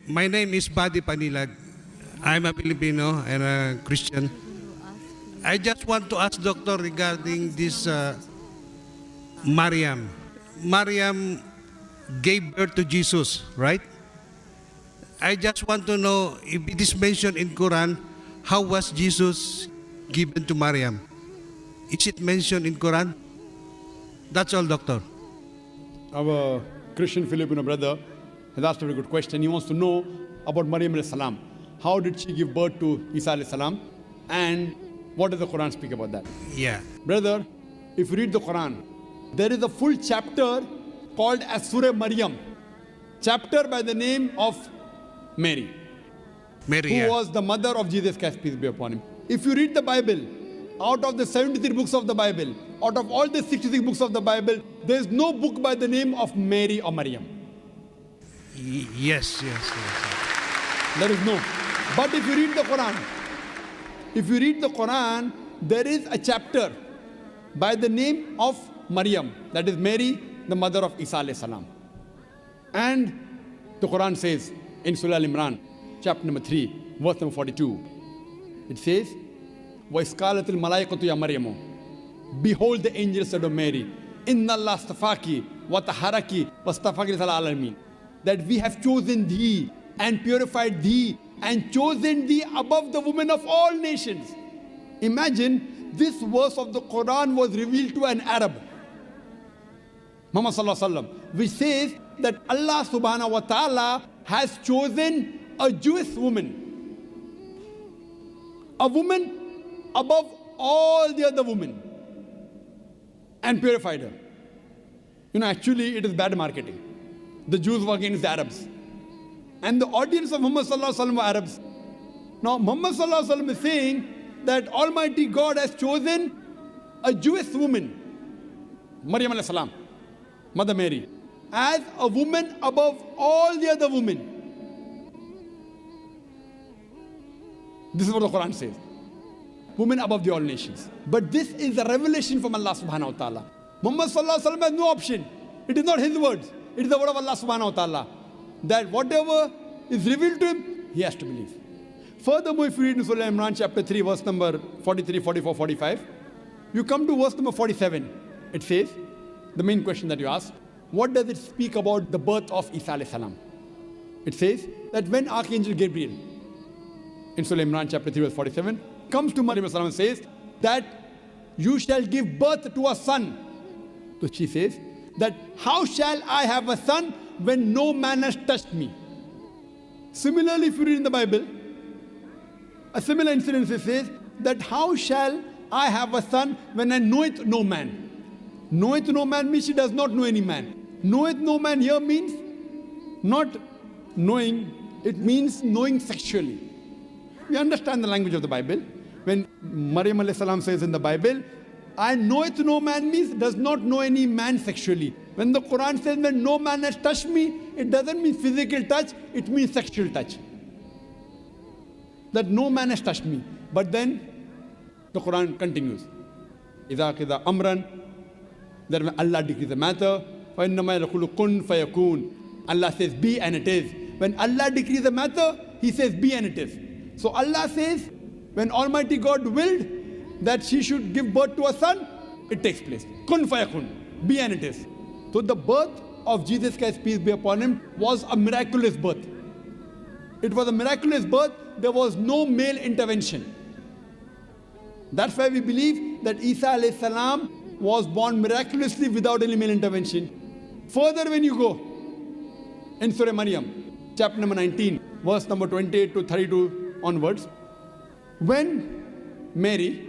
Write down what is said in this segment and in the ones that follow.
My name is Buddy Panilag. I'm a Filipino and a Christian. I just want to ask Doctor regarding this Mariam. Mariam gave birth to Jesus, right? I just want to know if it is mentioned in Quran, how was Jesus given to Mariam? Is it mentioned in Quran? That's all, Doctor. Our Christian Filipino brother has asked a very good question. He wants to know about Maryam alayhi salam. How did she give birth to Isa alayhi salam? And what does the Quran speak about that? Yeah. Brother, if you read the Quran, there is a full chapter called as Surah Maryam. Chapter by the name of Mary, Mary, who yeah. was the mother of Jesus Christ, peace be upon him. If you read the Bible, out of the 73 books of the Bible, out of all the 66 books of the Bible, there is no book by the name of Mary or Maryam. Yes. There is no. But if you read the Quran, there is a chapter by the name of Maryam, that is Mary, the mother of Isa alayhi salam. And the Quran says in Surah Al-Imran, chapter number 3, verse number 42, it says, وَإِسْقَالَتِ الْمَلَائِكَةُ يَا مَرْيَمُ, behold, the angel said of Mary, Inna Allah astafaki wa taharaki wa astafaki lil alamin, that we have chosen thee and purified thee and chosen thee above the women of all nations. Imagine, this verse of the Quran was revealed to an Arab, Muhammad sallallahu alaihi wasallam, which says that Allah subhanahu wa ta'ala has chosen a Jewish woman, a woman above all the other women, and purified her. Actually it is bad marketing. The Jews were against the Arabs, and the audience of Muhammad sallallahu alaihi wasallam were Arabs. Now Muhammad sallallahu alaihi wasallam is saying that Almighty God has chosen a Jewish woman, Maryam alayhi salam, Mother Mary, as a woman above all the other women. This is what the Quran says. Women above the all nations. But this is a revelation from Allah subhanahu wa ta'ala. Muhammad sallallahu alaihi wasallam has no option. It is not his words. It is the word of Allah subhanahu wa ta'ala. That whatever is revealed to him, he has to believe. Furthermore, if you read in Surah Imran chapter 3, verse number 43, 44, 45, you come to verse number 47. It says, the main question that you asked, what does it speak about the birth of Isa alayhi salam? It says that when Archangel Gabriel, in Surah Imran chapter 3, verse 47, comes to Maryam and says that you shall give birth to a son. So she says that how shall I have a son when no man has touched me? Similarly, if you read in the Bible, a similar incident says that how shall I have a son when I knoweth no man? Knoweth no man means she does not know any man. Knoweth no man here means not knowing, it means knowing sexually. We understand the language of the Bible. When Maryam alayhi salam says in the Bible, I knoweth no man means does not know any man sexually. When the Quran says that no man has touched me, it doesn't mean physical touch, it means sexual touch. That no man has touched me. But then the Quran continues. إِذَا قِذَا أَمْرًا, that when Allah decrees a matter, فَإِنَّمَا يَقُولُ كُن فَيَكُونُ, Allah says be and it is. When Allah decrees a matter, He says be and it is. So Allah says, when Almighty God willed that she should give birth to a son, it takes place. Kun fayakun, be and it is. So the birth of Jesus Christ, peace be upon him, was a miraculous birth. It was a miraculous birth. There was no male intervention. That's why we believe that Isa alayhi salam was born miraculously without any male intervention. Further, when you go in Surah Maryam, chapter number 19, verse number 28 to 32 onwards, when Maryam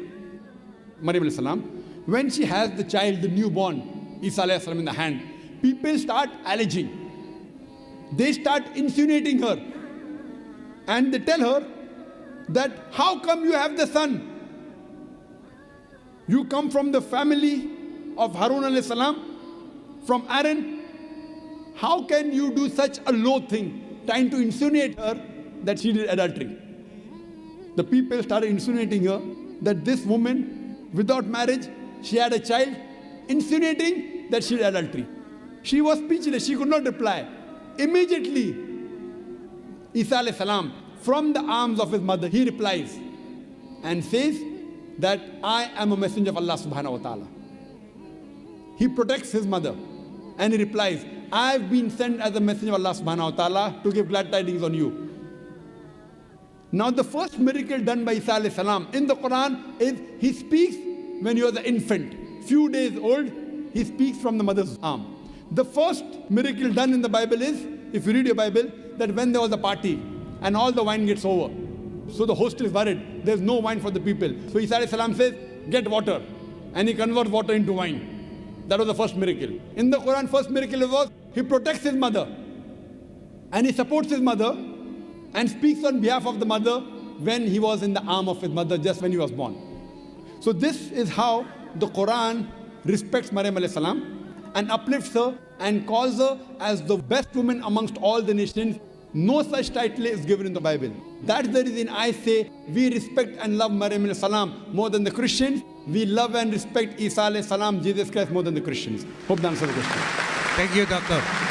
alayhi salam, when she has the child, the newborn, Isa alayhi salam in the hand, people start alleging. They start insinuating her. And they tell her that how come you have the son? You come from the family of Harun alayhi salam, from Aaron. How can you do such a low thing, trying to insinuate her that she did adultery? The people started insinuating her that this woman, without marriage, she had a child, insinuating that she did adultery. She was speechless, she could not reply. Immediately, Isa alayhi salam, from the arms of his mother, he replies and says that I am a messenger of Allah subhanahu wa ta'ala. He protects his mother and he replies, I've been sent as a messenger of Allah subhanahu wa ta'ala to give glad tidings on you. Now the first miracle done by Isa alayhi salam in the Quran is he speaks when he was an infant, few days old, he speaks from the mother's arm. The first miracle done in the Bible is, if you read your Bible, that when there was a party and all the wine gets over. So the host is worried, there's no wine for the people. So Isa alayhi salam says, get water. And he converts water into wine. That was the first miracle. In the Quran, first miracle was, he protects his mother. And he supports his mother and speaks on behalf of the mother when he was in the arm of his mother, just when he was born. So this is how the Quran respects Maryam alayhi salam and uplifts her and calls her as the best woman amongst all the nations. No such title is given in the Bible. That's the reason I say we respect and love Maryam alayhi salam more than the Christians. We love and respect Isa alayhi salam, Jesus Christ, more than the Christians. Hope that answers the question. Thank you, Doctor.